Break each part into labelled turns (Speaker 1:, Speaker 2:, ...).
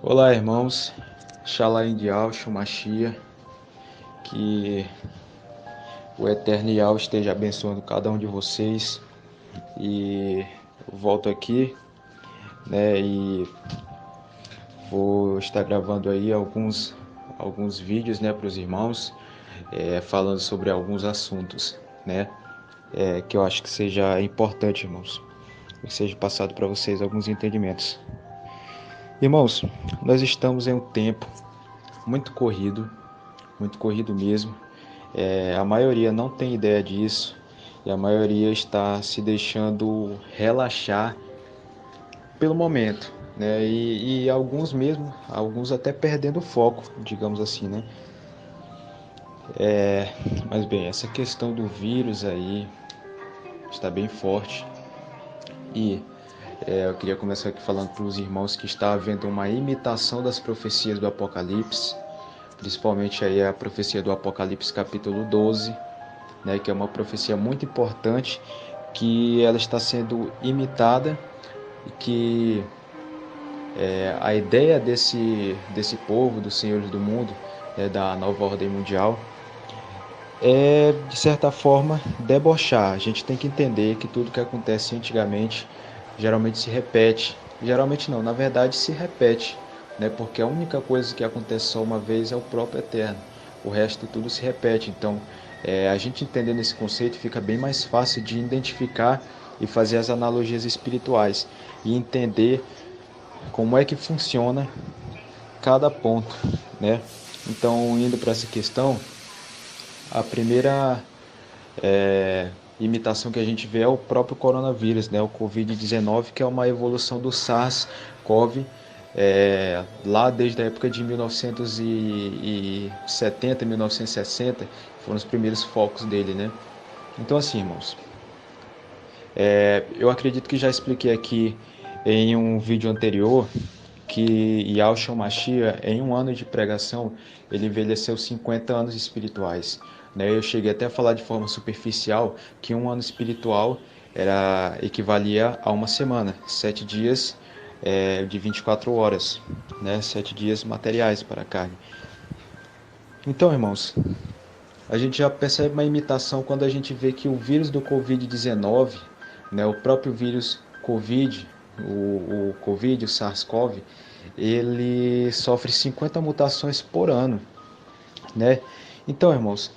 Speaker 1: Olá, irmãos. Shalom de Yahshua Mashiach. Que o Eterno Yahweh esteja abençoando cada um de vocês. E eu volto aqui, né? E vou estar gravando aí alguns vídeos, né, para os irmãos, falando sobre alguns assuntos, né? Que eu acho que seja importante, irmãos. Que seja passado para vocês alguns entendimentos. Irmãos, nós estamos em um tempo muito corrido mesmo. A maioria não tem ideia disso e a maioria está se deixando relaxar pelo momento, né? E alguns até perdendo o foco, digamos assim, né? Mas bem, essa questão do vírus aí está bem forte e eu queria começar aqui falando para os irmãos que está havendo uma imitação das profecias do Apocalipse, principalmente aí a profecia do Apocalipse capítulo 12, né, que é uma profecia muito importante, que ela está sendo imitada e que a ideia desse povo, dos senhores do mundo, da nova ordem mundial, é, de certa forma, debochar. A gente tem que entender que tudo que acontece antigamente geralmente se repete. Geralmente não, na verdade se repete, né? Porque a única coisa que acontece só uma vez é o próprio Eterno. O resto tudo se repete. Então, a gente entendendo esse conceito fica bem mais fácil de identificar e fazer as analogias espirituais e entender como é que funciona cada ponto, né? Então, indo para essa questão, a primeira imitação que a gente vê é o próprio coronavírus, né? O Covid-19, que é uma evolução do SARS-CoV, lá desde a época de 1970, 1960, foram os primeiros focos dele, né? Então, assim, irmãos, eu acredito que já expliquei aqui em um vídeo anterior que Yahshua Mashiach, em um ano de pregação, ele envelheceu 50 anos espirituais. Né? Eu cheguei até a falar de forma superficial que um ano espiritual equivalia a uma semana, 7 dias de 24 horas, né? 7 dias materiais para a carne. Então, irmãos, a gente já percebe uma imitação quando a gente vê que o vírus do Covid-19, né, o próprio vírus Covid, o Covid, o SARS-CoV, ele sofre 50 mutações por ano, né? Então, irmãos,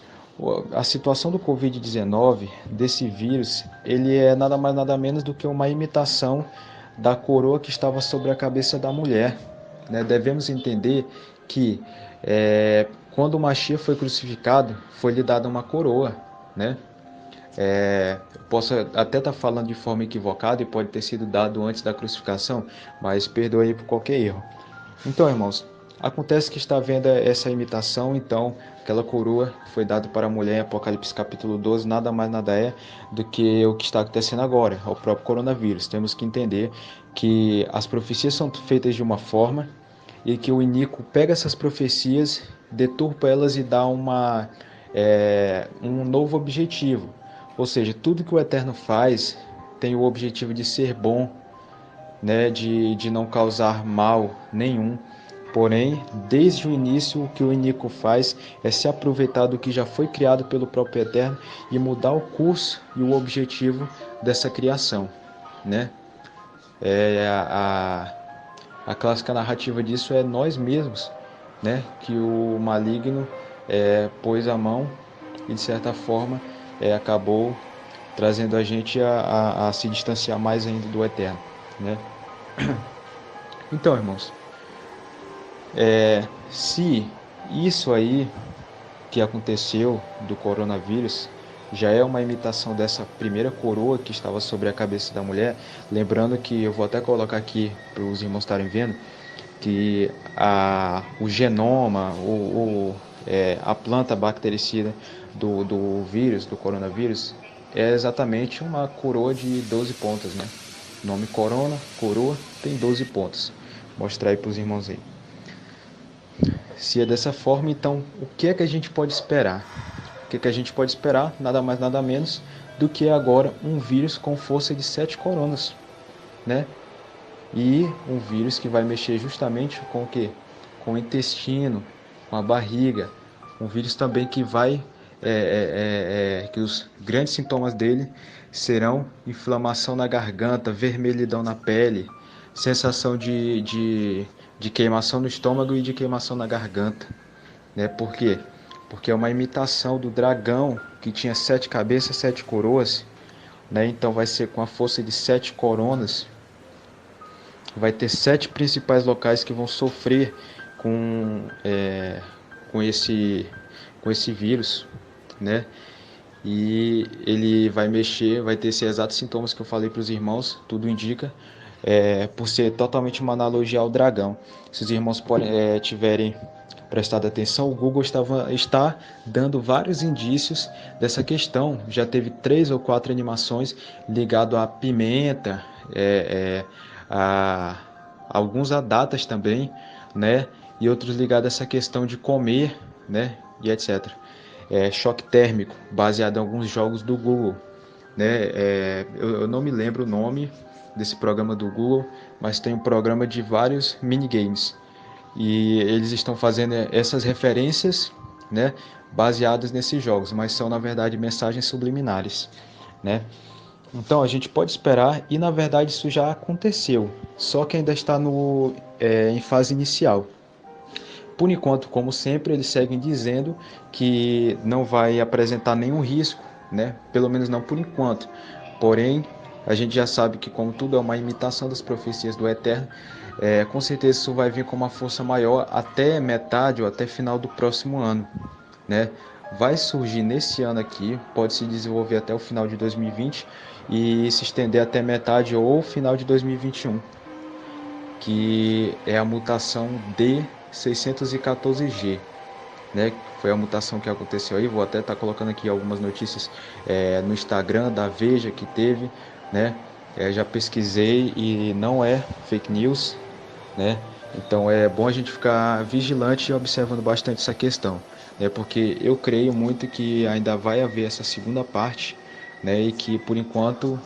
Speaker 1: a situação do Covid-19, desse vírus, ele é nada mais nada menos do que uma imitação da coroa que estava sobre a cabeça da mulher, né? Devemos entender que quando o Mashiach foi crucificado, foi-lhe dada uma coroa, né? Posso até estar falando de forma equivocada e pode ter sido dado antes da crucificação, mas perdoe por qualquer erro. Então, irmãos, acontece que está havendo essa imitação, então aquela coroa que foi dada para a mulher em Apocalipse capítulo 12, nada mais nada é do que o que está acontecendo agora, o próprio coronavírus. Temos que entender que as profecias são feitas de uma forma e que o iníquo pega essas profecias, deturpa elas e dá um novo objetivo. Ou seja, tudo que o Eterno faz tem o objetivo de ser bom, né, de não causar mal nenhum. Porém, desde o início, o que o iníquo faz é se aproveitar do que já foi criado pelo próprio Eterno e mudar o curso e o objetivo dessa criação, né? A clássica narrativa disso é nós mesmos, né? Que o maligno pôs a mão e, de certa forma, acabou trazendo a gente a se distanciar mais ainda do Eterno, né? Então, irmãos, se isso aí que aconteceu do coronavírus já é uma imitação dessa primeira coroa que estava sobre a cabeça da mulher, lembrando que eu vou até colocar aqui para os irmãos estarem vendo que o genoma, a planta bactericida do vírus, do coronavírus, é exatamente uma coroa de 12 pontas, né? O nome coroa, tem 12 pontas. Vou mostrar aí para os irmãos aí. Se é dessa forma, então o que é que a gente pode esperar? O que é que a gente pode esperar? Nada mais, nada menos do que agora um vírus com força de 7 coronas, né? e um vírus que vai mexer justamente com o quê? Com o intestino, com a barriga. Um vírus também que vai, que os grandes sintomas dele serão inflamação na garganta, vermelhidão na pele, sensação de queimação no estômago e de queimação na garganta. Né? Por quê? Porque é uma imitação do dragão que tinha 7 cabeças, 7 coroas, né? Então vai ser com a força de 7 coronas, vai ter 7 principais locais que vão sofrer com, com esse vírus, né? E ele vai mexer, vai ter esses exatos sintomas que eu falei para os irmãos, tudo indica, por ser totalmente uma analogia ao dragão. Se os irmãos tiverem prestado atenção, o Google está dando vários indícios dessa questão. Já teve 3 ou 4 animações ligado à pimenta, a alguns a datas também, né? E outros ligados a essa questão de comer, né? E etc. Choque térmico, baseado em alguns jogos do Google, né? Eu não me lembro o nome desse programa do Google, mas tem um programa de vários minigames. E eles estão fazendo essas referências, né, baseadas nesses jogos, mas são na verdade mensagens subliminares, né? Então a gente pode esperar, e na verdade isso já aconteceu, só que ainda está em fase inicial. Por enquanto, como sempre, eles seguem dizendo que não vai apresentar nenhum risco, né? Pelo menos não por enquanto. Porém, a gente já sabe que, como tudo é uma imitação das profecias do Eterno, com certeza isso vai vir com uma força maior até metade ou até final do próximo ano, né? Vai surgir nesse ano aqui, pode se desenvolver até o final de 2020 e se estender até metade ou final de 2021, que é a mutação D614G, né? Foi a mutação que aconteceu aí. Vou até estar colocando aqui algumas notícias no Instagram da Veja que teve, né? Já pesquisei e não é fake news, né? Então é bom a gente ficar vigilante e observando bastante essa questão, né? Porque eu creio muito que ainda vai haver essa segunda parte, né? E que por enquanto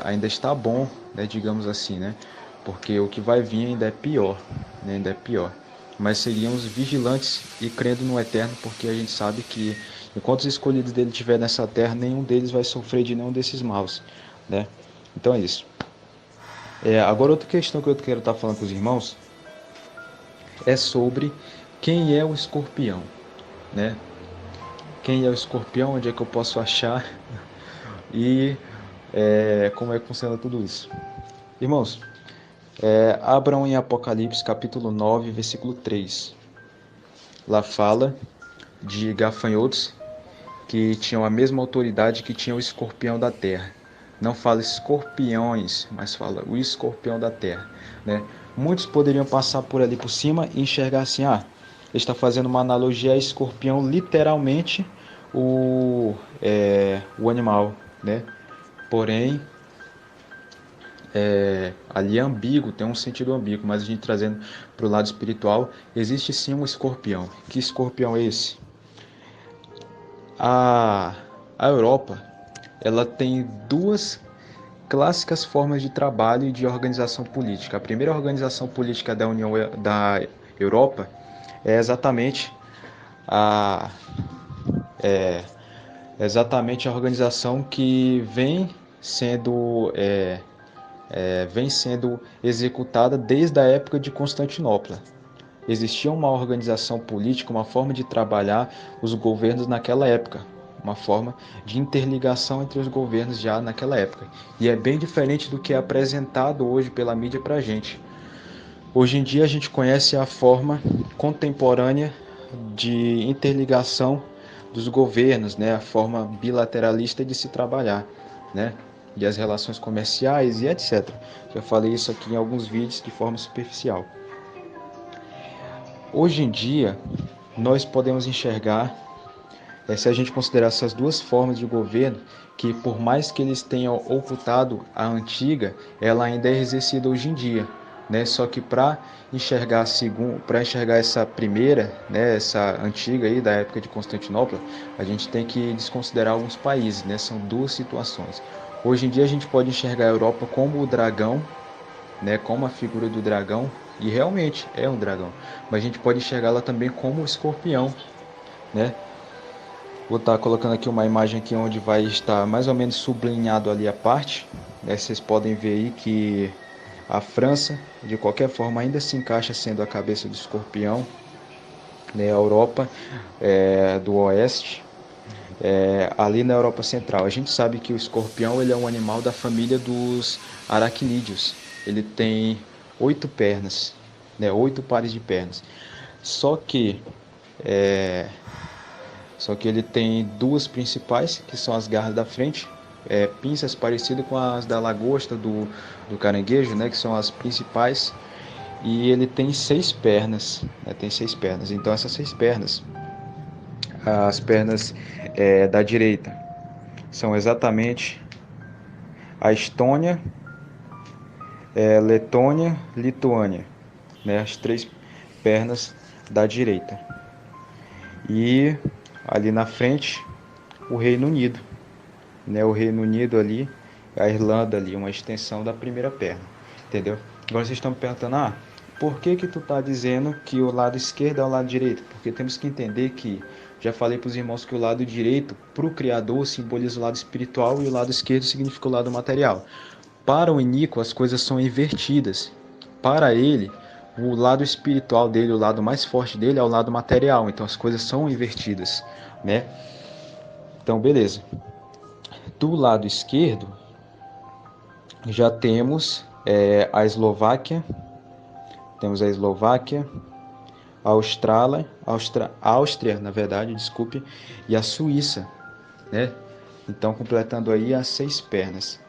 Speaker 1: ainda está bom, né? Digamos assim, né? Porque o que vai vir ainda é pior, né? Ainda é pior. Mas seríamos vigilantes e crendo no Eterno, porque a gente sabe que enquanto os escolhidos dele estiver nessa terra, nenhum deles vai sofrer de nenhum desses maus, né? Então é isso. Agora outra questão que eu quero estar falando com os irmãos é sobre quem é o escorpião, né? Quem é o escorpião, onde é que eu posso achar e como é que funciona tudo isso. Irmãos, abram em Apocalipse capítulo 9, versículo 3. Lá fala de gafanhotos que tinham a mesma autoridade que tinha o escorpião da terra. Não fala escorpiões, mas fala o escorpião da terra, né? Muitos poderiam passar por ali por cima e enxergar assim, ele está fazendo uma analogia a escorpião, literalmente o animal, né? Porém, ali é ambíguo, tem um sentido ambíguo, mas a gente trazendo para o lado espiritual, existe sim um escorpião. Que escorpião é esse? A Europa, ela tem duas clássicas formas de trabalho e de organização política. A primeira organização política da Europa é a, é, exatamente a organização que vem sendo executada desde a época de Constantinopla. Existia uma organização política, uma forma de trabalhar os governos naquela época, uma forma de interligação entre os governos já naquela época. E é bem diferente do que é apresentado hoje pela mídia para a gente. Hoje em dia a gente conhece a forma contemporânea de interligação dos governos, né? A forma bilateralista de se trabalhar, né? E as relações comerciais e etc. Já falei isso aqui em alguns vídeos de forma superficial. Hoje em dia, nós podemos enxergar, se a gente considerar essas duas formas de governo, que por mais que eles tenham ocultado a antiga, ela ainda é exercida hoje em dia, né? Só que para enxergar essa primeira, né, essa antiga aí da época de Constantinopla, a gente tem que desconsiderar alguns países, né? São duas situações. Hoje em dia a gente pode enxergar a Europa como o dragão, né, como a figura do dragão, e realmente é um dragão, mas a gente pode enxergá-la também como o escorpião, né? Vou estar colocando aqui uma imagem aqui onde vai estar mais ou menos sublinhado ali a parte, né? Vocês podem ver aí que a França, de qualquer forma, ainda se encaixa sendo a cabeça do escorpião, né? A Europa do Oeste, ali na Europa Central. A gente sabe que o escorpião ele é um animal da família dos aracnídeos. Ele tem 8 pernas, né? 8 pares de pernas. Só que é, Só que ele tem duas principais, que são as garras da frente, pinças parecidas com as da lagosta, do caranguejo, né, que são as principais. E ele tem 6 pernas, né, tem 6 pernas. Então essas 6 pernas, as pernas da direita, são exatamente a Estônia, Letônia, Lituânia, né, as 3 pernas da direita. E ali na frente, o Reino Unido, né? O Reino Unido ali, a Irlanda ali, uma extensão da primeira perna, entendeu? Agora vocês estão me perguntando, por que que tu tá dizendo que o lado esquerdo é o lado direito? Porque temos que entender que, já falei para os irmãos que o lado direito, para o Criador, simboliza o lado espiritual e o lado esquerdo significa o lado material. Para o Inico, as coisas são invertidas. Para ele, o lado espiritual dele, o lado mais forte dele é o lado material, então as coisas são invertidas, né? Então, beleza. Do lado esquerdo, já temos a Eslováquia, a Áustria, na verdade, desculpe, e a Suíça, né? Então, completando aí as 6 pernas.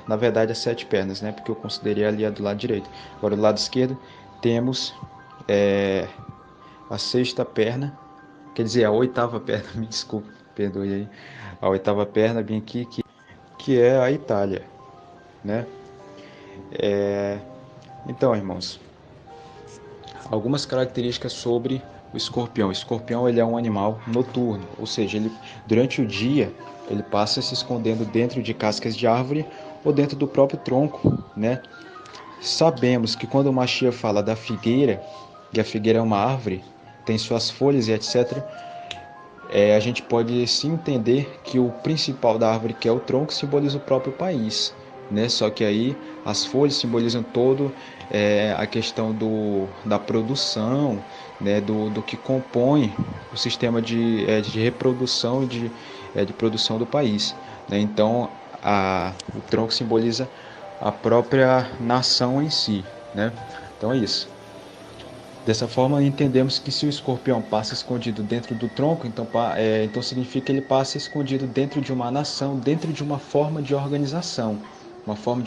Speaker 1: Na verdade, as 7 pernas, né? Porque eu considerei ali a do lado direito. Agora, do lado esquerdo, temos a 6ª perna, quer dizer, a 8ª perna, me desculpe, perdoe aí. A 8ª perna, bem aqui, que é a Itália, né? Então, irmãos, algumas características sobre o escorpião. O escorpião ele é um animal noturno, ou seja, ele durante o dia ele passa se escondendo dentro de cascas de árvore ou dentro do próprio tronco, né? Sabemos que quando o Mashiach fala da figueira, e a figueira é uma árvore, tem suas folhas e etc., a gente pode sim entender que o principal da árvore, que é o tronco, simboliza o próprio país, né? Só que aí as folhas simbolizam todo a questão da produção, né? Do que compõe o sistema de reprodução e de produção do país, né? Então o tronco simboliza a própria nação em si, né? Então é isso. Dessa forma, entendemos que se o escorpião passa escondido dentro do tronco, então significa que ele passa escondido dentro de uma nação, dentro de uma forma de organização, uma forma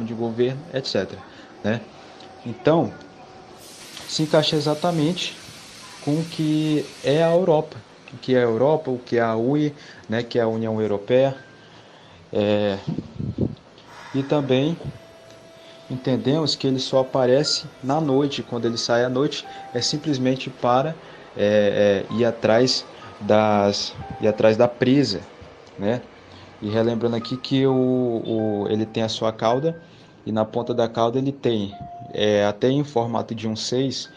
Speaker 1: de governo, etc., né? Então, se encaixa exatamente com o que é a Europa, o que é a UE, né, que é a União Europeia, e também entendemos que ele só aparece na noite. Quando ele sai à noite, é simplesmente para ir atrás da presa, né? E relembrando aqui que ele tem a sua cauda, e na ponta da cauda ele tem, até em formato de um 6,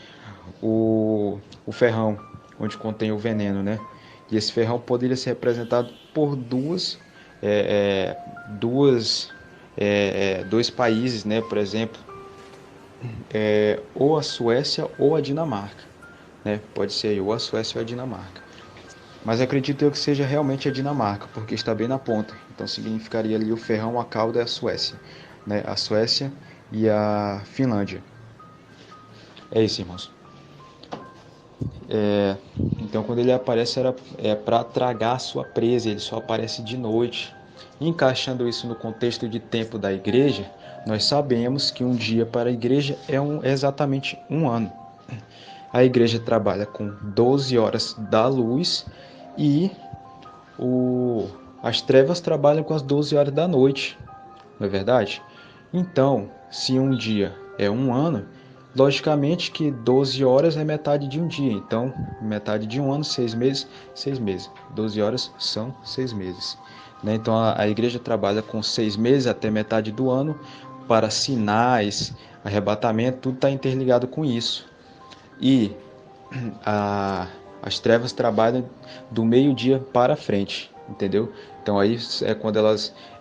Speaker 1: o ferrão, onde contém o veneno, né? E esse ferrão poderia ser representado por dois países, né? Por exemplo, ou a Suécia ou a Dinamarca, né? Pode ser ou a Suécia ou a Dinamarca. Mas acredito eu que seja realmente a Dinamarca, porque está bem na ponta. Então significaria ali o ferrão, a cauda e a Suécia, né? A Suécia e a Finlândia. É isso, irmãos. Então quando ele aparece para tragar a sua presa, ele só aparece de noite. Encaixando isso no contexto de tempo da igreja, nós sabemos que um dia para a igreja é exatamente um ano. A igreja trabalha com 12 horas da luz e as trevas trabalham com as 12 horas da noite, não é verdade? Então, se um dia é um ano, logicamente que 12 horas é metade de um dia. Então, metade de um ano, 6 meses, 6 meses. 12 horas são 6 meses. Né? Então, a igreja trabalha com 6 meses até metade do ano, para sinais, arrebatamento, tudo está interligado com isso. E as trevas trabalham do meio-dia para frente, entendeu? Então aí é quando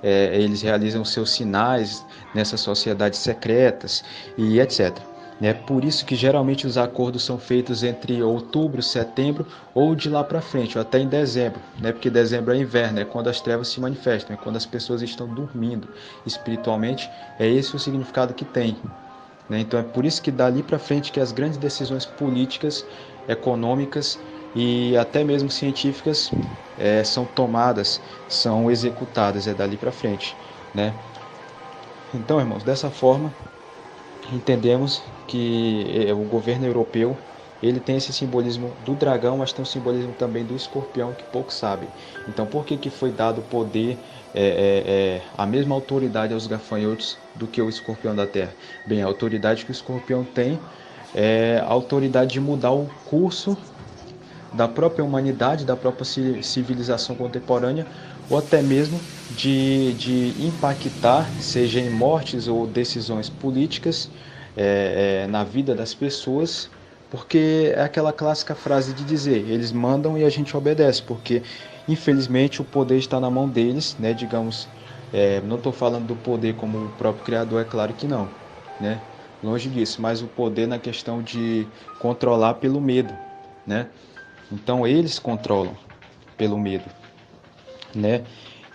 Speaker 1: eles realizam seus sinais nessas sociedades secretas e etc. É por isso que geralmente os acordos são feitos entre outubro, setembro ou de lá para frente, ou até em dezembro, né? Porque dezembro é inverno, é quando as trevas se manifestam, é quando as pessoas estão dormindo espiritualmente, é esse o significado que tem. Né? Então é por isso que dali para frente que as grandes decisões políticas, econômicas e até mesmo científicas são tomadas, são executadas, é dali para frente. Né? Então, irmãos, dessa forma entendemos que o governo europeu ele tem esse simbolismo do dragão, mas tem o simbolismo também do escorpião que poucos sabem. Então, por que foi dado poder, a mesma autoridade aos gafanhotos do que o escorpião da terra? Bem, a autoridade que o escorpião tem é a autoridade de mudar o curso da própria humanidade, da própria civilização contemporânea, ou até mesmo de impactar, seja em mortes ou decisões políticas, na vida das pessoas, porque é aquela clássica frase de dizer, eles mandam e a gente obedece, porque infelizmente o poder está na mão deles, né? Digamos, não estou falando do poder como o próprio Criador, é claro que não, né? Longe disso, mas o poder na questão de controlar pelo medo, né? Então eles controlam pelo medo, né?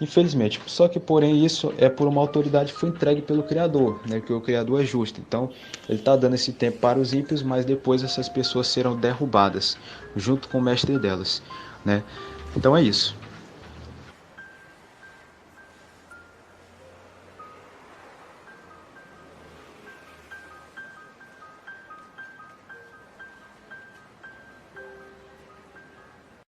Speaker 1: Infelizmente. Só que porém isso é por uma autoridade que foi entregue pelo Criador, né? Que o Criador é justo. Então ele está dando esse tempo para os ímpios, mas depois essas pessoas serão derrubadas junto com o mestre delas, né? Então é isso.